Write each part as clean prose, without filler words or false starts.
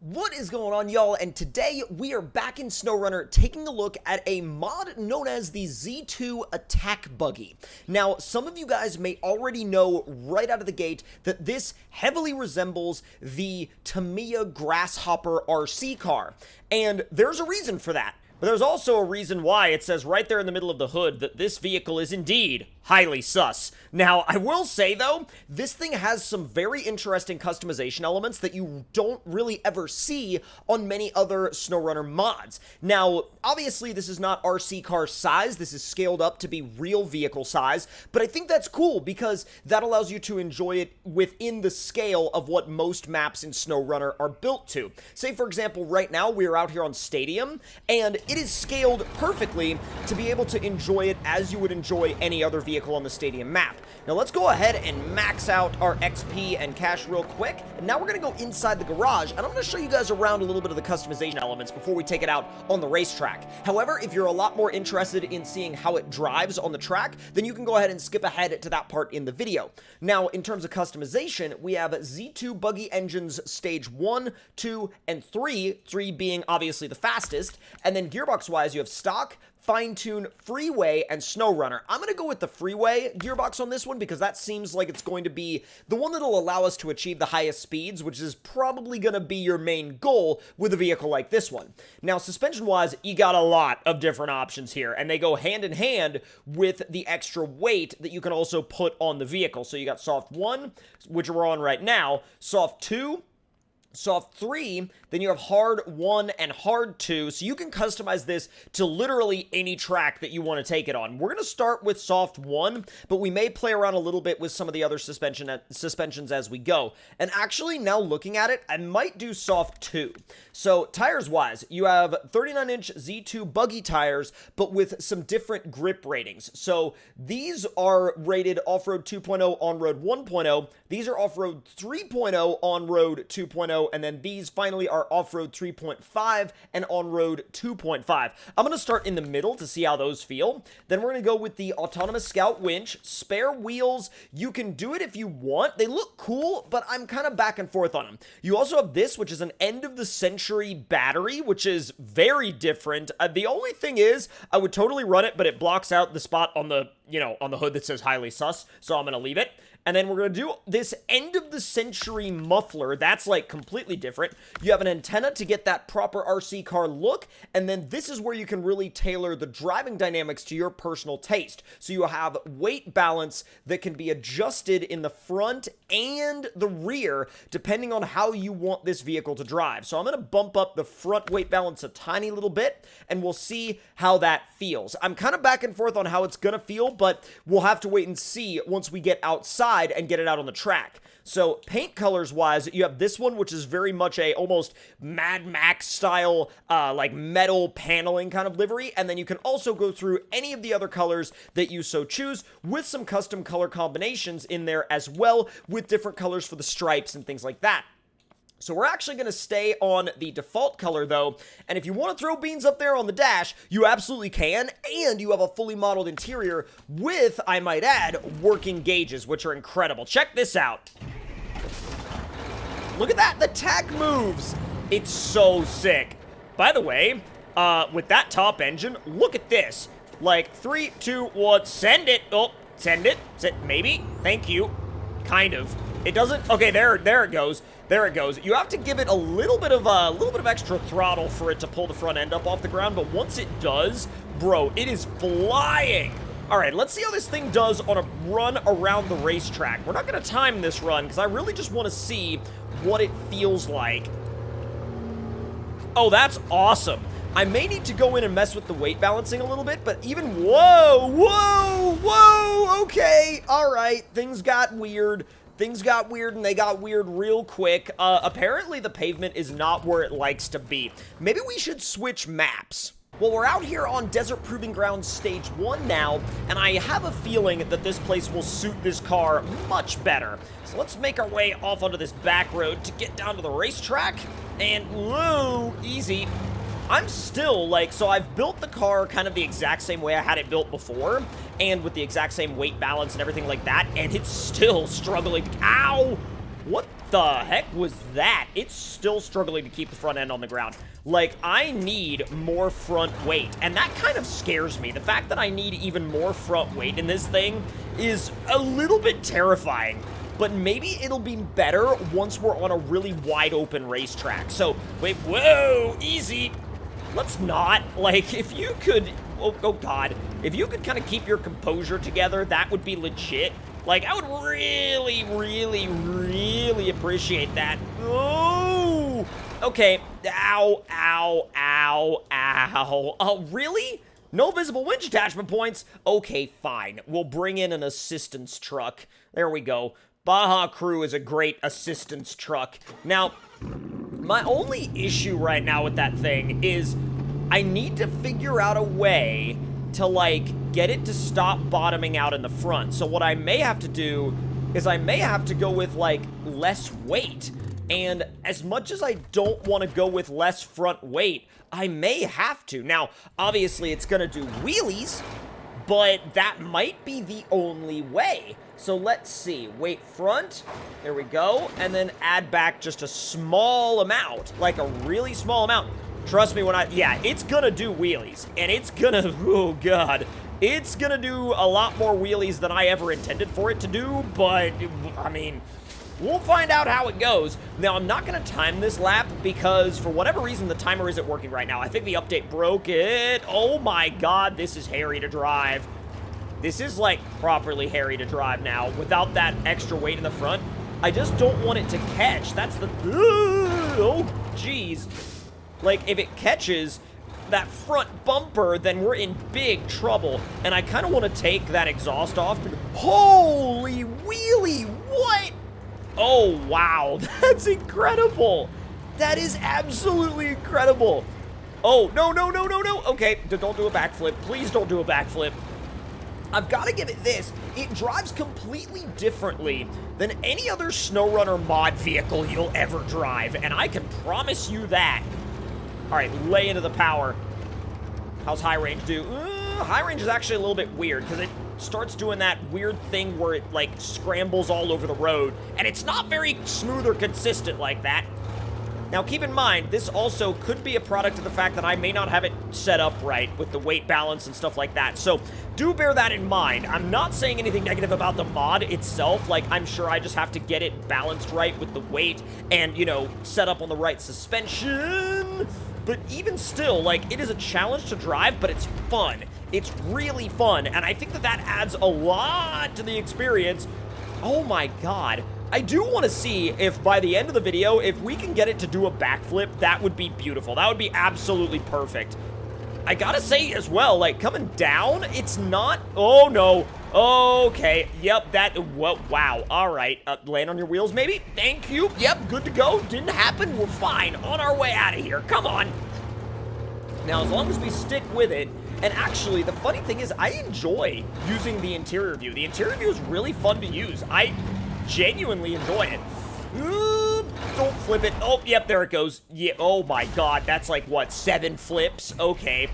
What is going on, y'all? And today we are back in SnowRunner taking a look at a mod known as the Z2 Attack Buggy. Now, some of you guys may already know right out of the gate that this heavily resembles the Tamiya Grasshopper RC car, and there's a reason for that. But there's also a reason why it says right there in the middle of the hood that this vehicle is indeed highly sus. Now, I will say, though, this thing has some very interesting customization elements that you don't really ever see on many other SnowRunner mods. Now, obviously, this is not RC car size. This is scaled up to be real vehicle size, but I think that's cool because that allows you to enjoy it within the scale of what most maps in SnowRunner are built to. Say, for example, right now, we are out here on Stadium, and it is scaled perfectly to be able to enjoy it as you would enjoy any other vehicle on the Stadium map. Now let's go ahead and max out our XP and cash real quick, and now we're going to go inside the garage, and I'm going to show you guys around a little bit of the customization elements before we take it out on the racetrack. However, if you're a lot more interested in seeing how it drives on the track, then you can go ahead and skip ahead to that part in the video. Now, in terms of customization, we have Z2 Buggy Engines Stage 1, 2, and 3, 3 being obviously the fastest, and then gearbox-wise, you have stock, fine-tune, freeway, and SnowRunner. I'm going to go with the freeway gearbox on this one because that seems like it's going to be the one that'll allow us to achieve the highest speeds, which is probably going to be your main goal with a vehicle like this one. Now, suspension-wise, you got a lot of different options here, and they go hand in hand with the extra weight that you can also put on the vehicle. So you got soft 1, which we're on right now, soft 2, soft 3, then you have hard 1 and hard 2, so you can customize this to literally any track that you want to take it on. We're going to start with soft 1, but we may play around a little bit with some of the other suspensions as we go. And actually, now looking at it, I might do soft 2. So, tires-wise, you have 39-inch Z2 buggy tires, but with some different grip ratings. So, these are rated off-road 2.0, on-road 1.0. These are off-road 3.0, on-road 2.0, and then these finally are off-road 3.5 and on-road 2.5. I'm going to start in the middle to see how those feel. Then we're going to go with the Autonomous Scout winch, spare wheels. You can do it if you want. They look cool, but I'm kind of back and forth on them. You also have this, which is an end-of-the-century battery, which is very different. The only thing is, I would totally run it, but it blocks out the spot on the, on the hood that says highly sus, so I'm going to leave it. And then we're going to do this end-of-the-century muffler. That's, like, completely different. You have an antenna to get that proper RC car look, and then this is where you can really tailor the driving dynamics to your personal taste. So you have weight balance that can be adjusted in the front and the rear, depending on how you want this vehicle to drive. So I'm going to bump up the front weight balance a tiny little bit, and we'll see how that feels. I'm kind of back and forth on how it's going to feel, but we'll have to wait and see once we get outside and get it out on the track. So paint colors wise, you have this one, which is very much a almost Mad Max style, like metal paneling kind of livery. And then you can also go through any of the other colors that you so choose with some custom color combinations in there as well, with different colors for the stripes and things like that. So we're actually going to stay on the default color, though, and if you want to throw beans up there on the dash, you absolutely can, and you have a fully modeled interior with, I might add, working gauges, which are incredible. Check this out. Look at that, the tach moves. It's so sick. By the way, with that top engine, look at this. Like, 3, 2, 1, send it. Oh, send it. Maybe. Thank you. Kind of. It doesn't. Okay, there it goes. There it goes. You have to give it a little bit of extra throttle for it to pull the front end up off the ground, but once it does, bro, it is flying. All right, let's see how this thing does on a run around the racetrack. We're not going to time this run because I really just want to see what it feels like. Oh, that's awesome. I may need to go in and mess with the weight balancing a little bit, but even, whoa, okay, all right, things got weird. Things got weird, and they got weird real quick. Apparently, the pavement is not where it likes to be. Maybe we should switch maps. Well, we're out here on Desert Proving Grounds Stage 1 now, and I have a feeling that this place will suit this car much better. So let's make our way off onto this back road to get down to the racetrack. And, whoa, easy. I'm still, like, so I've built the car kind of the exact same way I had it built before, and with the exact same weight balance and everything like that, and it's still struggling. Ow! What the heck was that? It's still struggling to keep the front end on the ground. Like, I need more front weight, and that kind of scares me. The fact that I need even more front weight in this thing is a little bit terrifying, but maybe it'll be better once we're on a really wide open racetrack. So, wait, whoa, easy. Let's not, like, if you could, oh God, if you could kind of keep your composure together, that would be legit. Like, I would really, really, really appreciate that. Oh, okay. Ow, ow, ow, ow. Oh, really? No visible winch attachment points? Okay, fine. We'll bring in an assistance truck. There we go. Baja Crew is a great assistance truck. Now, my only issue right now with that thing is I need to figure out a way to, like, get it to stop bottoming out in the front. So what I may have to do is I may have to go with, like, less weight. And as much as I don't want to go with less front weight, I may have to. Now, obviously, it's going to do wheelies, but that might be the only way. So let's see. Weight front. There we go. And then add back just a small amount, like a really small amount. Trust me when yeah, it's gonna do wheelies, and it's gonna, oh God, it's gonna do a lot more wheelies than I ever intended for it to do, but, I mean, we'll find out how it goes. Now, I'm not gonna time this lap because, for whatever reason, the timer isn't working right now. I think the update broke it. Oh my God, this is hairy to drive. This is, like, properly hairy to drive now, without that extra weight in the front. I just don't want it to catch. That's the, oh, jeez. Like, if it catches that front bumper, then we're in big trouble. And I kind of want to take that exhaust off. Holy wheelie, what? Oh, wow, that's incredible. That is absolutely incredible. Oh, no, no, no, no, no. Okay, don't do a backflip. Please don't do a backflip. I've got to give it this. It drives completely differently than any other SnowRunner mod vehicle you'll ever drive, and I can promise you that. All right, lay into the power. How's high range do? High range is actually a little bit weird because it starts doing that weird thing where it, like, scrambles all over the road, and it's not very smooth or consistent like that. Now, keep in mind, this also could be a product of the fact that I may not have it set up right with the weight balance and stuff like that. So, do bear that in mind. I'm not saying anything negative about the mod itself. Like, I'm sure I just have to get it balanced right with the weight and, you know, set up on the right suspension. But even still, like, it is a challenge to drive, but it's fun. It's really fun, and I think that that adds a lot to the experience. Oh my God. I do want to see if by the end of the video, if we can get it to do a backflip, that would be beautiful. That would be absolutely perfect. I gotta say as well, like, coming down, it's not, oh no, okay, yep, that, wow, all right, land on your wheels maybe, thank you, yep, good to go, didn't happen, we're fine, on our way out of here, come on. Now, as long as we stick with it, and actually, the funny thing is, I enjoy using the interior view. The interior view is really fun to use. I genuinely enjoy it. Don't flip it. Oh, yep, there it goes. Yeah, oh my God, that's like, what, 7 flips? Okay.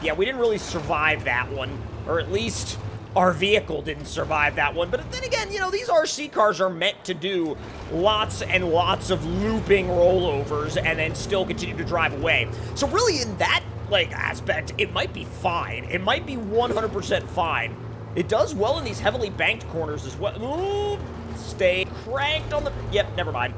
Yeah, we didn't really survive that one, or at least our vehicle didn't survive that one. But then again, you know, these RC cars are meant to do lots and lots of looping rollovers and then still continue to drive away. So really, in that, like, aspect, it might be fine. It might be 100% fine. It does well in these heavily banked corners as well. Ooh, stay cranked on the, yep, never mind.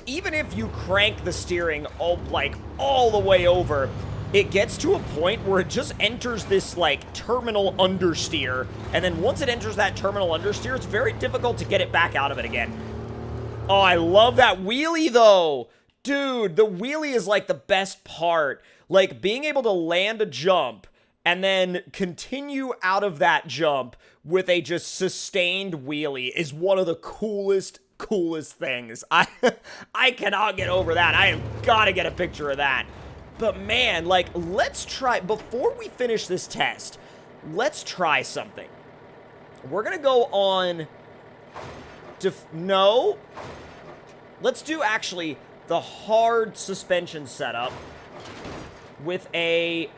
Even if you crank the steering all the way over, it gets to a point where it just enters this, like, terminal understeer, and then once it enters that terminal understeer, it's very difficult to get it back out of it again. Oh, I love that wheelie, though. Dude, the wheelie is, like, the best part. Like, being able to land a jump and then continue out of that jump with a just sustained wheelie is one of the coolest things. I cannot get over that. I have got to get a picture of that. But man, like, let's try, before we finish this test, let's try something. We're gonna go on, no, let's do actually the hard suspension setup with a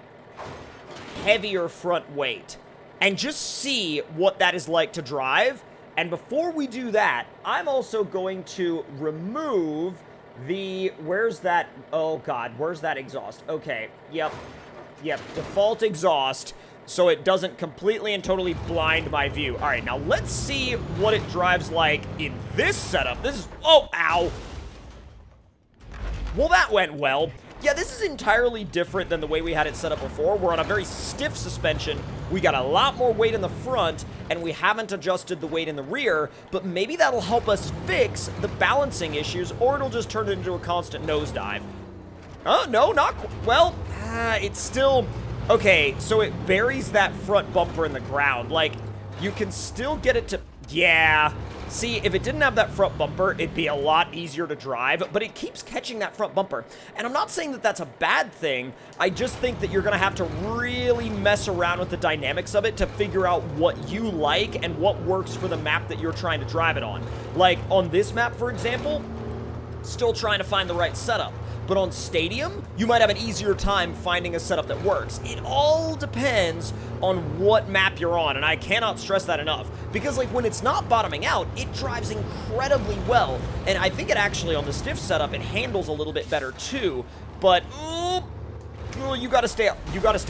heavier front weight and just see what that is like to drive. And before we do that, I'm also going to remove the, where's that, oh god, where's that exhaust? Okay, yep, default exhaust, so it doesn't completely and totally blind my view. All right, now let's see what it drives like in this setup. This is, oh, ow. Well, that went well. Yeah, this is entirely different than the way we had it set up before. We're on a very stiff suspension. We got a lot more weight in the front, and we haven't adjusted the weight in the rear, but maybe that'll help us fix the balancing issues, or it'll just turn it into a constant nosedive. Oh, no, not well, it's still, okay, so it buries that front bumper in the ground. Like, you can still get it to, yeah. See, if it didn't have that front bumper, it'd be a lot easier to drive, but it keeps catching that front bumper. And I'm not saying that that's a bad thing. I just think that you're going to have to really mess around with the dynamics of it to figure out what you like and what works for the map that you're trying to drive it on. Like, on this map, for example, still trying to find the right setup. But on Stadium, you might have an easier time finding a setup that works. It all depends on what map you're on, and I cannot stress that enough. Because, like, when it's not bottoming out, it drives incredibly well. And I think it actually, on the stiff setup, it handles a little bit better, too. But, you gotta stay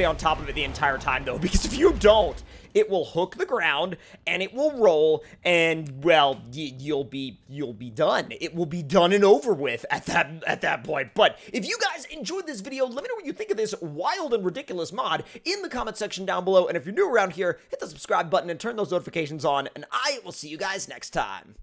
on top of it the entire time, though, because if you don't, it will hook the ground, and it will roll, and, well, you'll be done. It will be done and over with at that point. But if you guys enjoyed this video, let me know what you think of this wild and ridiculous mod in the comment section down below. And if you're new around here, hit the subscribe button and turn those notifications on, and I will see you guys next time.